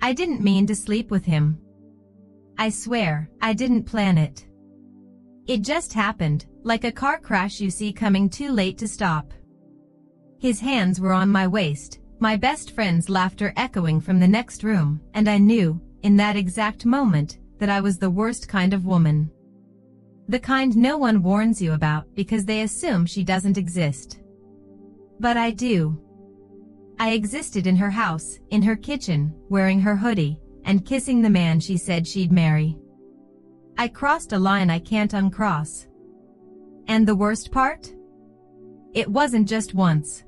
I didn't mean to sleep with him. I swear, I didn't plan it. It just happened, like a car crash you see coming too late to stop. His hands were on my waist, my best friend's laughter echoing from the next room, and I knew, in that exact moment, that I was the worst kind of woman. The kind no one warns you about because they assume she doesn't exist. But I do. I existed in her house, in her kitchen, wearing her hoodie, and kissing the man she said she'd marry. I crossed a line I can't uncross. And the worst part? It wasn't just once.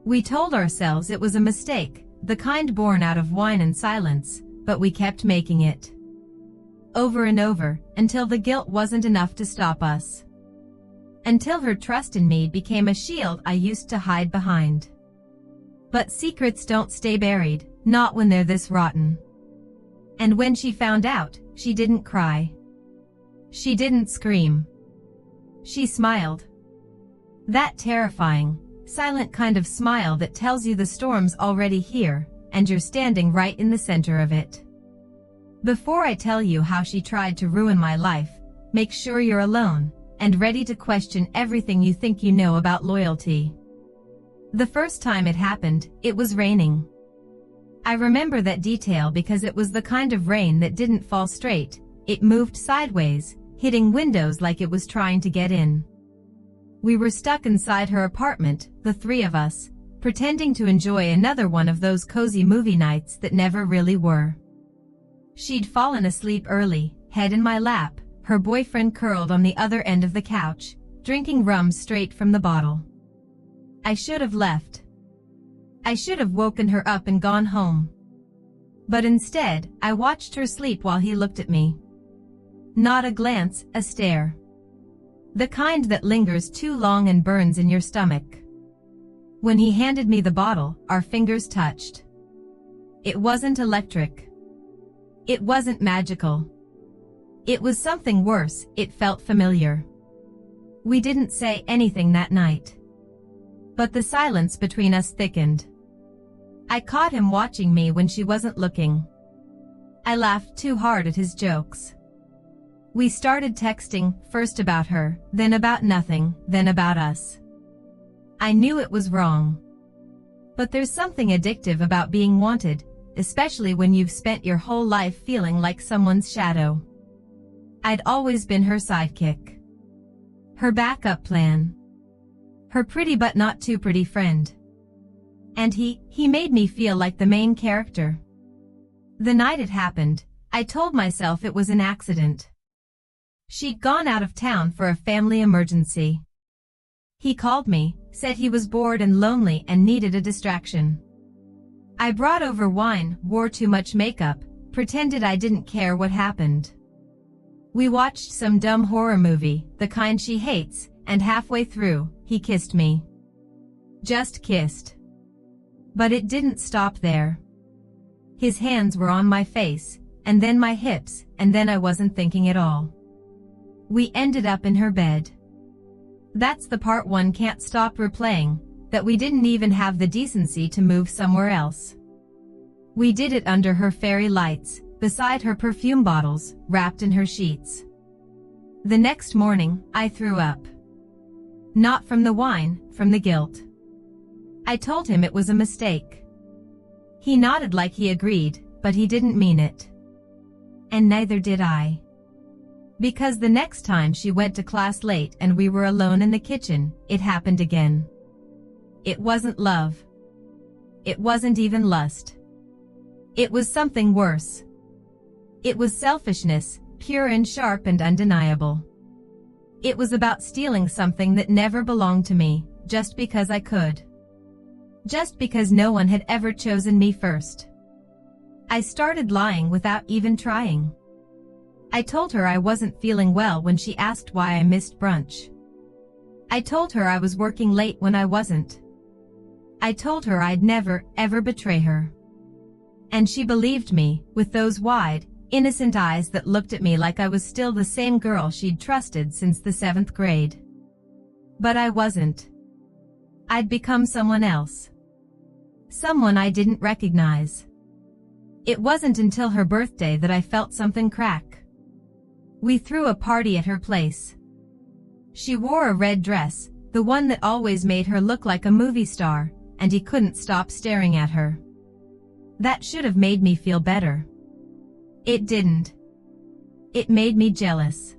We told ourselves it was a mistake, the kind born out of wine and silence, but we kept making it. Over and over, until the guilt wasn't enough to stop us. Until her trust in me became a shield I used to hide behind. But secrets don't stay buried, not when they're this rotten. And when she found out, she didn't cry. She didn't scream. She smiled. That terrifying, silent kind of smile that tells you the storm's already here, and you're standing right in the center of it. Before I tell you how she tried to ruin my life, make sure you're alone, and ready to question everything you think you know about loyalty. The first time it happened, it was raining. I remember that detail because it was the kind of rain that didn't fall straight, it moved sideways, hitting windows like it was trying to get in. We were stuck inside her apartment, the three of us, pretending to enjoy another one of those cozy movie nights that never really were. She'd fallen asleep early, head in my lap, her boyfriend curled on the other end of the couch, drinking rum straight from the bottle. I should have left. I should have woken her up and gone home. But instead, I watched her sleep while he looked at me. Not a glance, a stare. The kind that lingers too long and burns in your stomach. When he handed me the bottle, our fingers touched. It wasn't electric. It wasn't magical. It was something worse, it felt familiar. We didn't say anything that night. But the silence between us thickened. I caught him watching me when she wasn't looking. I laughed too hard at his jokes. We started texting, first about her, then about nothing, then about us. I knew it was wrong. But there's something addictive about being wanted, especially when you've spent your whole life feeling like someone's shadow. I'd always been her sidekick. Her backup plan. Her pretty but not too pretty friend. And he made me feel like the main character. The night it happened, I told myself it was an accident. She'd gone out of town for a family emergency. He called me, said he was bored and lonely and needed a distraction. I brought over wine, wore too much makeup, pretended I didn't care what happened. We watched some dumb horror movie, the kind she hates, and halfway through, he kissed me. Just kissed. But it didn't stop there. His hands were on my face, and then my hips, and then I wasn't thinking at all. We ended up in her bed. That's the part one can't stop replaying, that we didn't even have the decency to move somewhere else. We did it under her fairy lights, beside her perfume bottles, wrapped in her sheets. The next morning, I threw up. Not from the wine, from the guilt. I told him it was a mistake. He nodded like he agreed, but he didn't mean it. And neither did I. Because the next time she went to class late and we were alone in the kitchen, it happened again. It wasn't love. It wasn't even lust. It was something worse. It was selfishness, pure and sharp and undeniable. It was about stealing something that never belonged to me, just because I could. Just because no one had ever chosen me first. I started lying without even trying. I told her I wasn't feeling well when she asked why I missed brunch. I told her I was working late when I wasn't. I told her I'd never, ever betray her. And she believed me, with those wide, innocent eyes that looked at me like I was still the same girl she'd trusted since the 7th grade. But I wasn't. I'd become someone else. Someone I didn't recognize. It wasn't until her birthday that I felt something crack. We threw a party at her place. She wore a red dress, the one that always made her look like a movie star, and he couldn't stop staring at her. That should have made me feel better. It didn't. It made me jealous.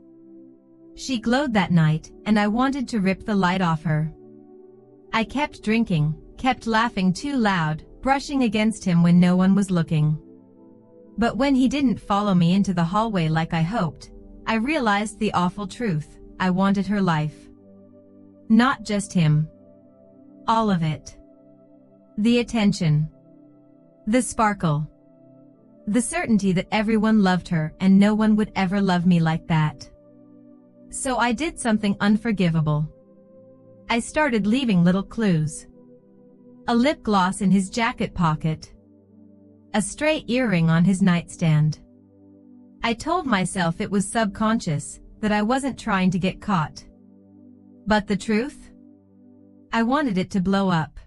She glowed that night, and I wanted to rip the light off her. I kept drinking, kept laughing too loud, brushing against him when no one was looking. But when he didn't follow me into the hallway like I hoped, I realized the awful truth. I wanted her life. Not just him. All of it. The attention. The sparkle. The certainty that everyone loved her and no one would ever love me like that. So I did something unforgivable. I started leaving little clues. A lip gloss in his jacket pocket. A stray earring on his nightstand. I told myself it was subconscious, that I wasn't trying to get caught. But the truth? I wanted it to blow up.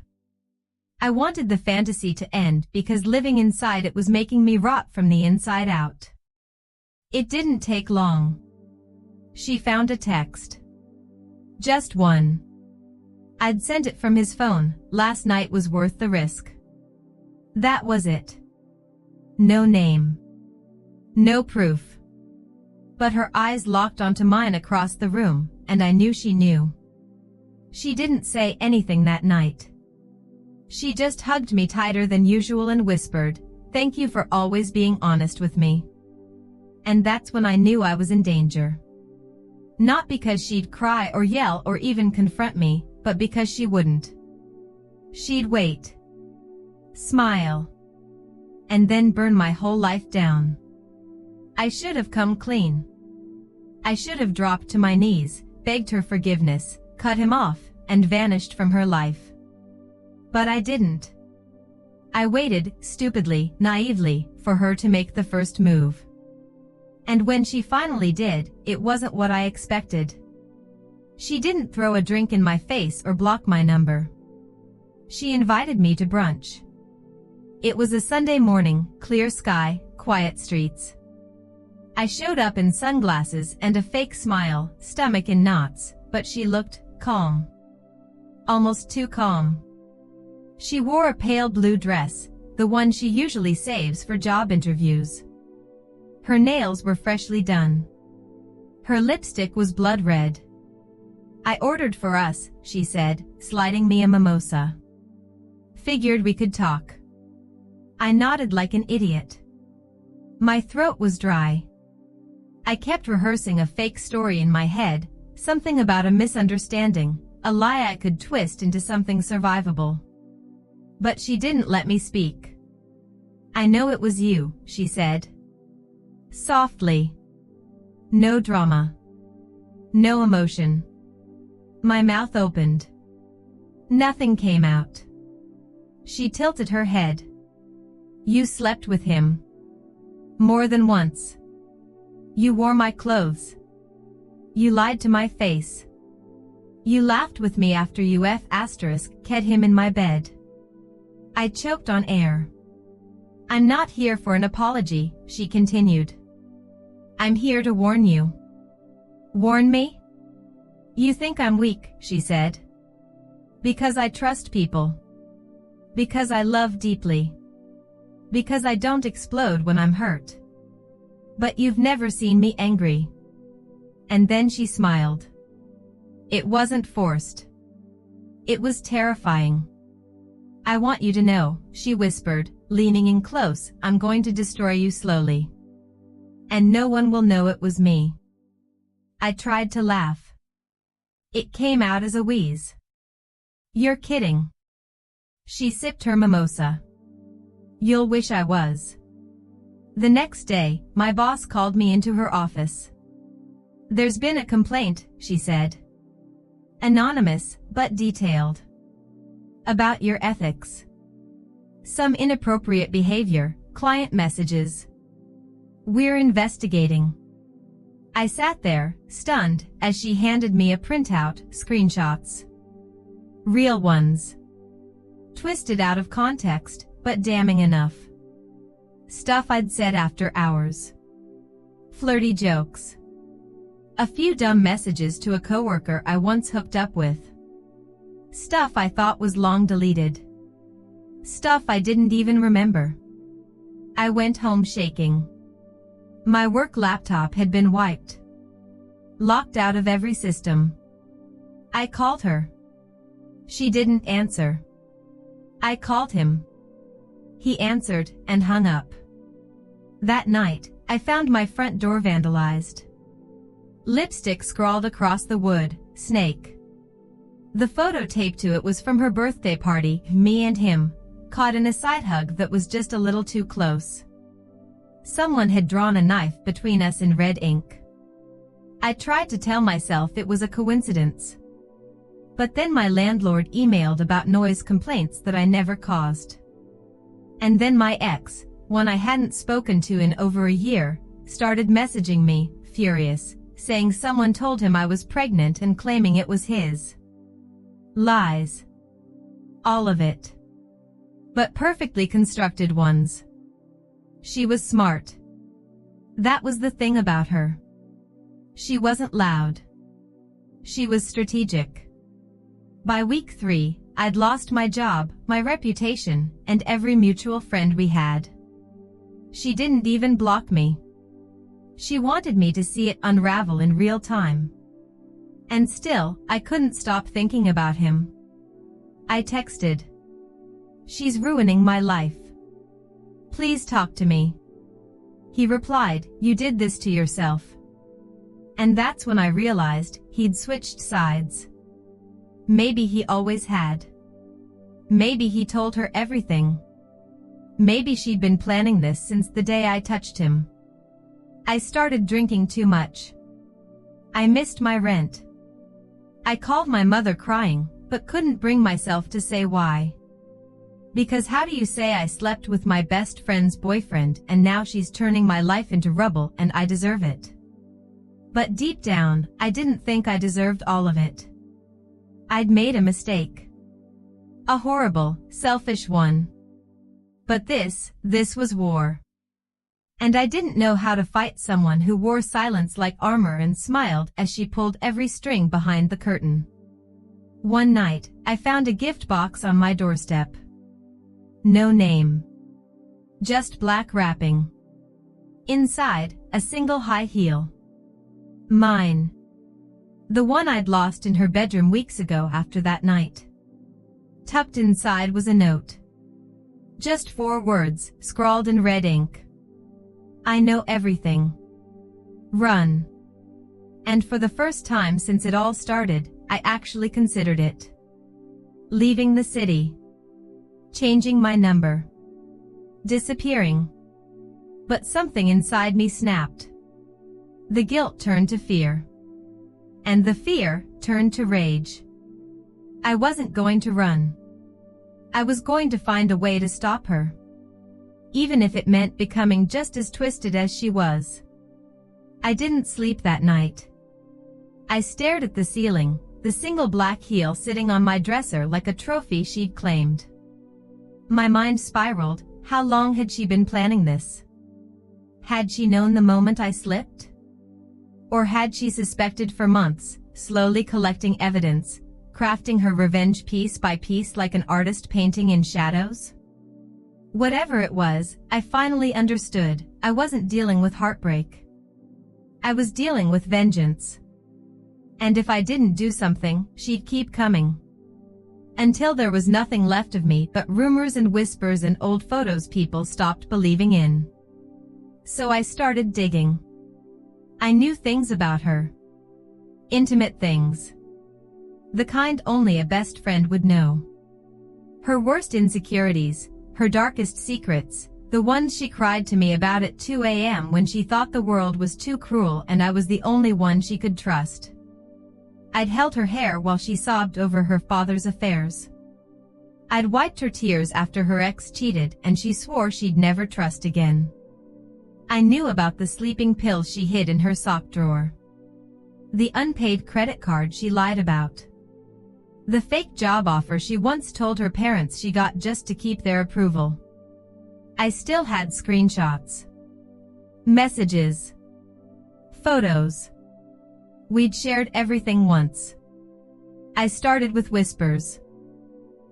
I wanted the fantasy to end because living inside it was making me rot from the inside out. It didn't take long. She found a text. Just one. I'd sent it from his phone. Last night was worth the risk. That was it. No name. No proof. But her eyes locked onto mine across the room, and I knew she knew. She didn't say anything that night. She just hugged me tighter than usual and whispered, "Thank you for always being honest with me." And that's when I knew I was in danger. Not because she'd cry or yell or even confront me, but because she wouldn't. She'd wait. Smile. And then burn my whole life down. I should have come clean. I should have dropped to my knees, begged her forgiveness, cut him off, and vanished from her life. But I didn't. I waited, stupidly, naively, for her to make the first move. And when she finally did, it wasn't what I expected. She didn't throw a drink in my face or block my number. She invited me to brunch. It was a Sunday morning, clear sky, quiet streets. I showed up in sunglasses and a fake smile, stomach in knots, but she looked calm. Almost too calm. She wore a pale blue dress, the one she usually saves for job interviews. Her nails were freshly done. Her lipstick was blood red. "I ordered for us," she said, sliding me a mimosa. "Figured we could talk." I nodded like an idiot. My throat was dry. I kept rehearsing a fake story in my head, something about a misunderstanding, a lie I could twist into something survivable. But she didn't let me speak. "I know it was you," she said. Softly. No drama. No emotion. My mouth opened. Nothing came out. She tilted her head. "You slept with him. More than once. You wore my clothes. You lied to my face. You laughed with me after you kept him in my bed." I choked on air. "I'm not here for an apology," she continued. "I'm here to warn you." "Warn me?" "You think I'm weak," she said. "Because I trust people. Because I love deeply. Because I don't explode when I'm hurt. But you've never seen me angry." And then she smiled. It wasn't forced. It was terrifying. "I want you to know," she whispered, leaning in close, "I'm going to destroy you slowly. And no one will know it was me." I tried to laugh. It came out as a wheeze. "You're kidding." She sipped her mimosa. "You'll wish I was." The next day, my boss called me into her office. "There's been a complaint," she said. "Anonymous, but detailed. About your ethics. Some inappropriate behavior, client messages. We're investigating." I sat there, stunned, as she handed me a printout, screenshots. Real ones. Twisted out of context, but damning enough. Stuff I'd said after hours. Flirty jokes. A few dumb messages to a coworker I once hooked up with. Stuff I thought was long deleted. Stuff I didn't even remember. I went home shaking. My work laptop had been wiped. Locked out of every system. I called her. She didn't answer. I called him. He answered and hung up. That night, I found my front door vandalized. Lipstick scrawled across the wood, snake. The photo taped to it was from her birthday party, me and him, caught in a side hug that was just a little too close. Someone had drawn a knife between us in red ink. I tried to tell myself it was a coincidence. But then my landlord emailed about noise complaints that I never caused. And then my ex, one I hadn't spoken to in over a year, started messaging me, furious, saying someone told him I was pregnant and claiming it was his. Lies. All of it. But perfectly constructed ones. She was smart. That was the thing about her. She wasn't loud. She was strategic. By week 3, I'd lost my job, my reputation, and every mutual friend we had. She didn't even block me. She wanted me to see it unravel in real time. And still, I couldn't stop thinking about him. I texted. She's ruining my life. Please talk to me. He replied, you did this to yourself. And that's when I realized he'd switched sides. Maybe he always had. Maybe he told her everything. Maybe she'd been planning this since the day I touched him. I started drinking too much. I missed my rent. I called my mother crying, but couldn't bring myself to say why. Because how do you say I slept with my best friend's boyfriend and now she's turning my life into rubble and I deserve it? But deep down, I didn't think I deserved all of it. I'd made a mistake. A horrible, selfish one. But this was war. And I didn't know how to fight someone who wore silence like armor and smiled as she pulled every string behind the curtain. One night, I found a gift box on my doorstep. No name. Just black wrapping. Inside, a single high heel. Mine. The one I'd lost in her bedroom weeks ago after that night. Tucked inside was a note. Just 4 words, scrawled in red ink. I know everything. Run. And for the first time since it all started, I actually considered it. Leaving the city. Changing my number. Disappearing. But something inside me snapped. The guilt turned to fear. And the fear turned to rage. I wasn't going to run. I was going to find a way to stop her. Even if it meant becoming just as twisted as she was. I didn't sleep that night. I stared at the ceiling, the single black heel sitting on my dresser like a trophy she'd claimed. My mind spiraled. How long had she been planning this? Had she known the moment I slipped? Or had she suspected for months, slowly collecting evidence, crafting her revenge piece by piece like an artist painting in shadows? Whatever it was, I finally understood. I wasn't dealing with heartbreak. I was dealing with vengeance. And if I didn't do something, she'd keep coming. Until there was nothing left of me but rumors and whispers and old photos people stopped believing in. So I started digging. I knew things about her. Intimate things. The kind only a best friend would know. Her worst insecurities, her darkest secrets, the ones she cried to me about at 2 a.m. when she thought the world was too cruel and I was the only one she could trust. I'd held her hair while she sobbed over her father's affairs. I'd wiped her tears after her ex cheated and she swore she'd never trust again. I knew about the sleeping pills she hid in her sock drawer. The unpaid credit card she lied about. The fake job offer she once told her parents she got just to keep their approval. I still had screenshots, messages, photos. We'd shared everything once. I started with whispers.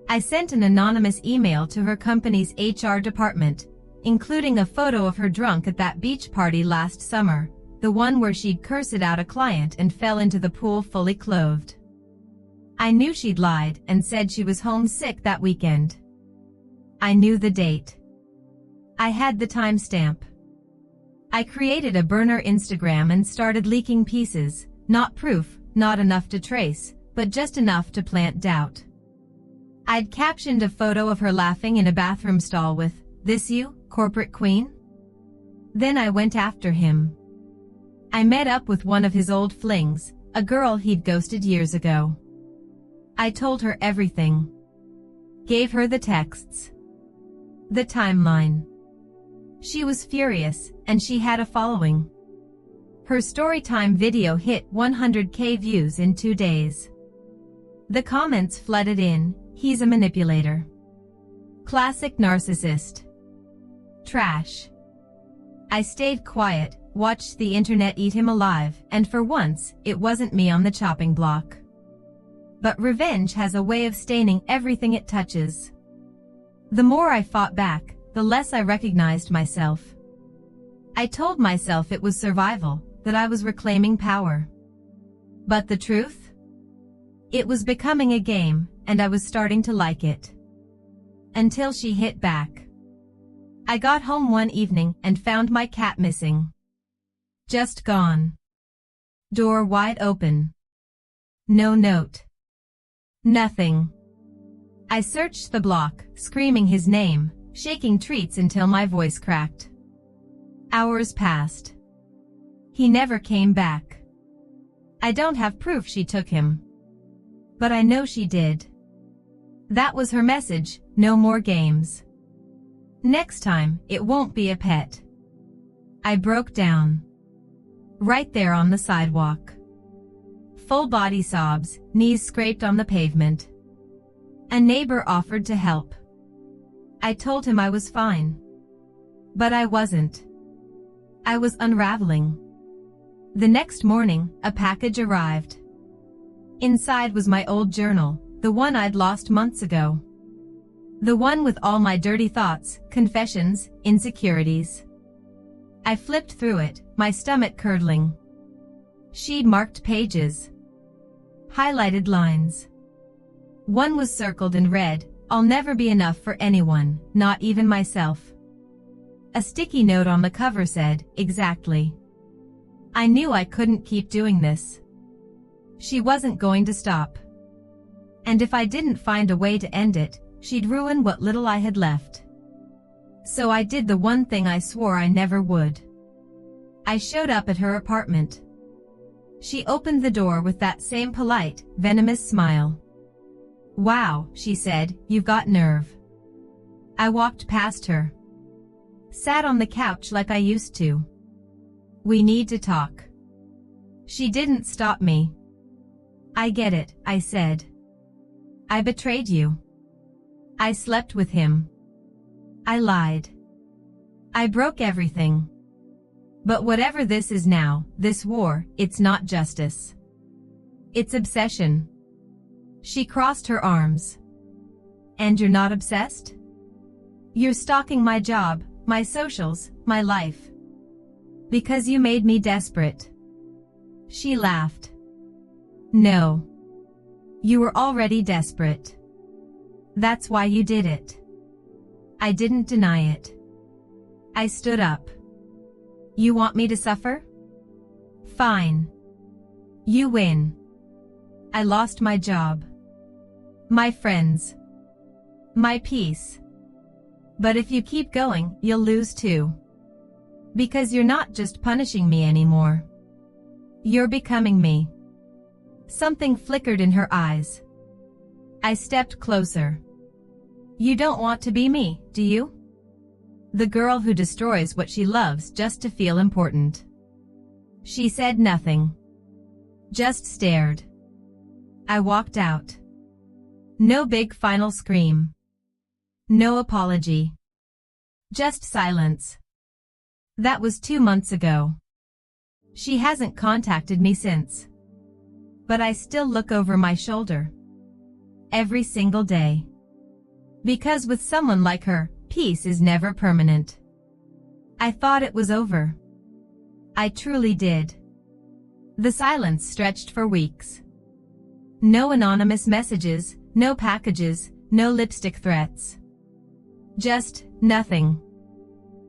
I sent an anonymous email to her company's HR department, including a photo of her drunk at that beach party last summer, the one where she'd cursed out a client and fell into the pool fully clothed. I knew she'd lied and said she was homesick that weekend. I knew the date. I had the timestamp. I created a burner Instagram and started leaking pieces, not proof, not enough to trace, but just enough to plant doubt. I'd captioned a photo of her laughing in a bathroom stall with, "This you, corporate queen?" Then I went after him. I met up with one of his old flings, a girl he'd ghosted years ago. I told her everything. Gave her the texts, the timeline. She was furious, and she had a following. Her Storytime video hit 100K views in 2 days. The comments flooded in, "He's a manipulator. Classic narcissist. Trash." I stayed quiet, watched the internet eat him alive, and for once, it wasn't me on the chopping block. But revenge has a way of staining everything it touches. The more I fought back, the less I recognized myself. I told myself it was survival, that I was reclaiming power. But the truth? It was becoming a game, and I was starting to like it. Until she hit back. I got home one evening and found my cat missing. Just gone. Door wide open. No note. Nothing. I searched the block, screaming his name, shaking treats until my voice cracked. Hours passed. He never came back. I don't have proof she took him. But I know she did. That was her message, no more games. Next time, it won't be a pet. I broke down. Right there on the sidewalk. Full body sobs, knees scraped on the pavement. A neighbor offered to help. I told him I was fine. But I wasn't. I was unraveling. The next morning, a package arrived. Inside was my old journal, the one I'd lost months ago. The one with all my dirty thoughts, confessions, insecurities. I flipped through it, my stomach curdling. She'd marked pages. Highlighted lines. One was circled and read, "I'll never be enough for anyone, not even myself." A sticky note on the cover said, "Exactly." I knew I couldn't keep doing this. She wasn't going to stop. And if I didn't find a way to end it, she'd ruin what little I had left. So I did the one thing I swore I never would. I showed up at her apartment. She opened the door with that same polite, venomous smile. "Wow," she said, "you've got nerve." I walked past her. Sat on the couch like I used to. "We need to talk." She didn't stop me. "I get it," I said. "I betrayed you. I slept with him. I lied. I broke everything. But whatever this is now, this war, it's not justice. It's obsession." She crossed her arms. "And you're not obsessed? You're stalking my job, my socials, my life. Because you made me desperate." She laughed. "No. You were already desperate. That's why you did it." I didn't deny it. I stood up. "You want me to suffer? Fine. You win. I lost my job. My friends. My peace. But if you keep going, you'll lose too. Because you're not just punishing me anymore. You're becoming me." Something flickered in her eyes. I stepped closer. "You don't want to be me, do you? The girl who destroys what she loves just to feel important." She said nothing. Just stared. I walked out. No big final scream. No apology. Just silence. That was 2 months ago. She hasn't contacted me since. But I still look over my shoulder. Every single day. Because with someone like her, peace is never permanent. I thought it was over. I truly did. The silence stretched for weeks. No anonymous messages, no packages, no lipstick threats. Just nothing.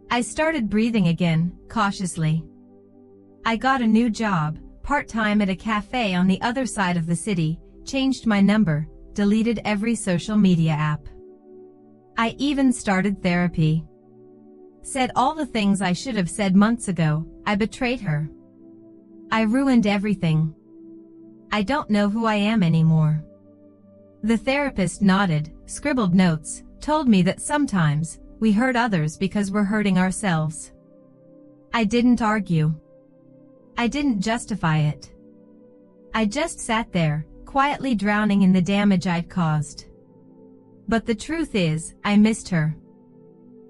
I started breathing again, cautiously. I got a new job, part-time at a cafe on the other side of the city, changed my number, deleted every social media app. I even started therapy. Said all the things I should have said months ago. I betrayed her. I ruined everything. I don't know who I am anymore. The therapist nodded, scribbled notes, told me that sometimes we hurt others because we're hurting ourselves. I didn't argue. I didn't justify it. I just sat there, quietly drowning in the damage I'd caused. But the truth is, I missed her.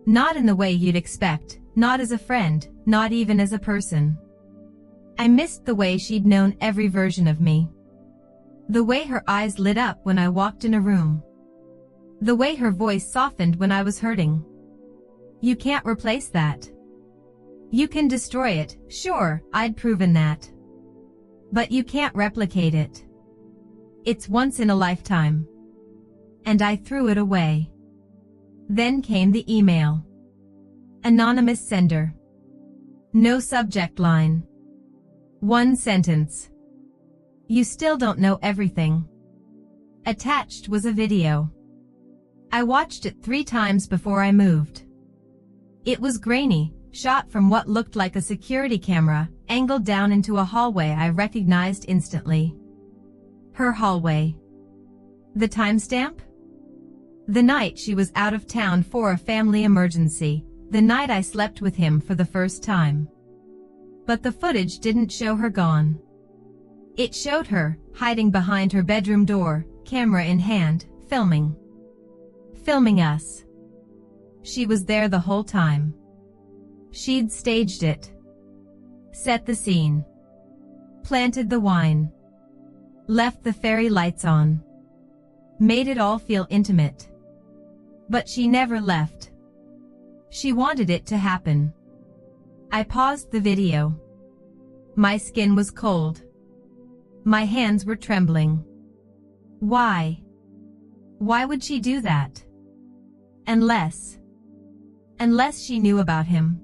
Not in the way you'd expect, not as a friend, not even as a person. I missed the way she'd known every version of me. The way her eyes lit up when I walked in a room. The way her voice softened when I was hurting. You can't replace that. You can destroy it, sure, I'd proven that. But you can't replicate it. It's once in a lifetime. And I threw it away. Then came the email. Anonymous sender. No subject line. One sentence. You still don't know everything. Attached was a video. I watched it 3 times before I moved. It was grainy, shot from what looked like a security camera, angled down into a hallway I recognized instantly. Her hallway. The timestamp? The night she was out of town for a family emergency, the night I slept with him for the first time. But the footage didn't show her gone. It showed her, hiding behind her bedroom door, camera in hand, filming. Filming us. She was there the whole time. She'd staged it. Set the scene. Planted the wine. Left the fairy lights on. Made it all feel intimate. But she never left. She wanted it to happen. I paused the video. My skin was cold. My hands were trembling. Why? Why would she do that? Unless she knew about him.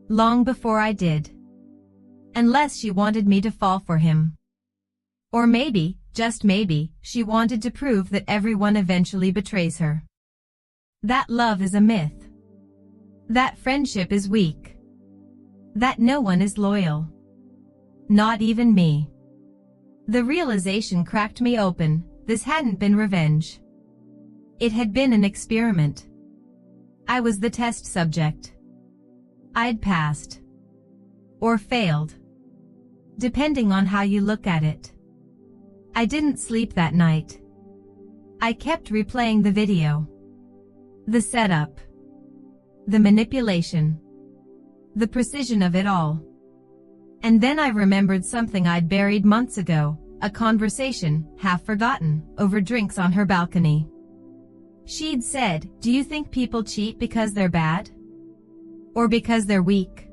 Long before I did. Unless she wanted me to fall for him. Or maybe, just maybe, she wanted to prove that everyone eventually betrays her. That love is a myth. That friendship is weak. That no one is loyal. Not even me. The realization cracked me open. This hadn't been revenge. It had been an experiment. I was the test subject. I'd passed. Or failed. Depending on how you look at it. I didn't sleep that night. I kept replaying the video. The setup. The manipulation. The precision of it all. And then I remembered something I'd buried months ago, a conversation, half forgotten, over drinks on her balcony. She'd said, "Do you think people cheat because they're bad? Or because they're weak?"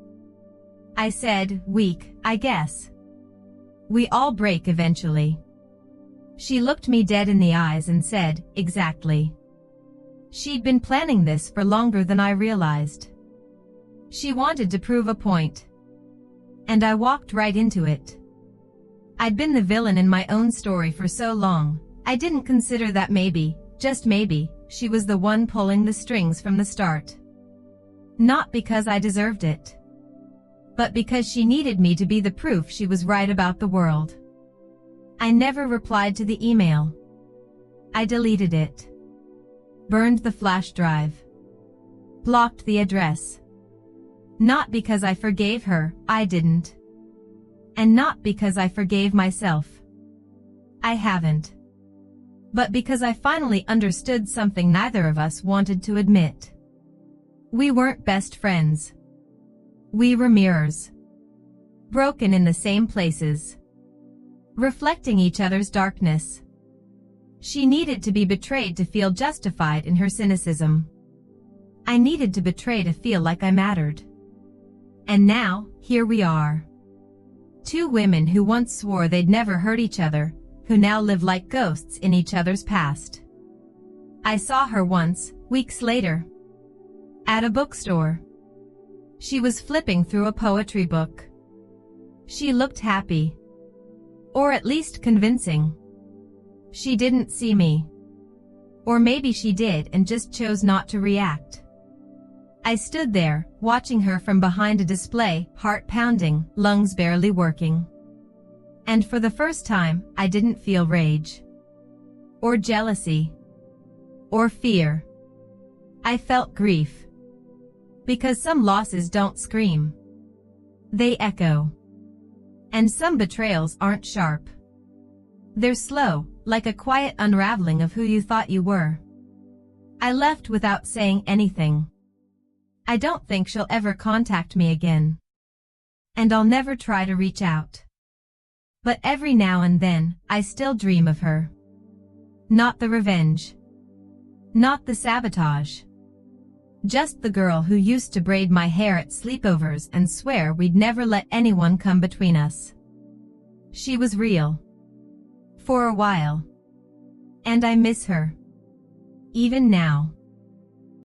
I said, "Weak, I guess. We all break eventually." She looked me dead in the eyes and said, "Exactly." She'd been planning this for longer than I realized. She wanted to prove a point. And I walked right into it. I'd been the villain in my own story for so long, I didn't consider that maybe, just maybe, she was the one pulling the strings from the start. Not because I deserved it. But because she needed me to be the proof she was right about the world. I never replied to the email. I deleted it. Burned the flash drive. Blocked the address. Not because I forgave her, I didn't. And not because I forgave myself. I haven't. But because I finally understood something neither of us wanted to admit. We weren't best friends. We were mirrors. Broken in the same places. Reflecting each other's darkness. She needed to be betrayed to feel justified in her cynicism. I needed to betray to feel like I mattered. And now, here we are. Two women who once swore they'd never hurt each other, who now live like ghosts in each other's past. I saw her once, weeks later. At a bookstore. She was flipping through a poetry book. She looked happy. Or at least convincing. She didn't see me. Or maybe she did and just chose not to react. I stood there, watching her from behind a display, heart pounding, lungs barely working. And for the first time, I didn't feel rage. Or jealousy. Or fear. I felt grief. Because some losses don't scream. They echo. And some betrayals aren't sharp. They're slow, like a quiet unraveling of who you thought you were. I left without saying anything. I don't think she'll ever contact me again. And I'll never try to reach out. But every now and then, I still dream of her. Not the revenge. Not the sabotage. Just the girl who used to braid my hair at sleepovers and swear we'd never let anyone come between us. She was real. For a while. And I miss her. Even now.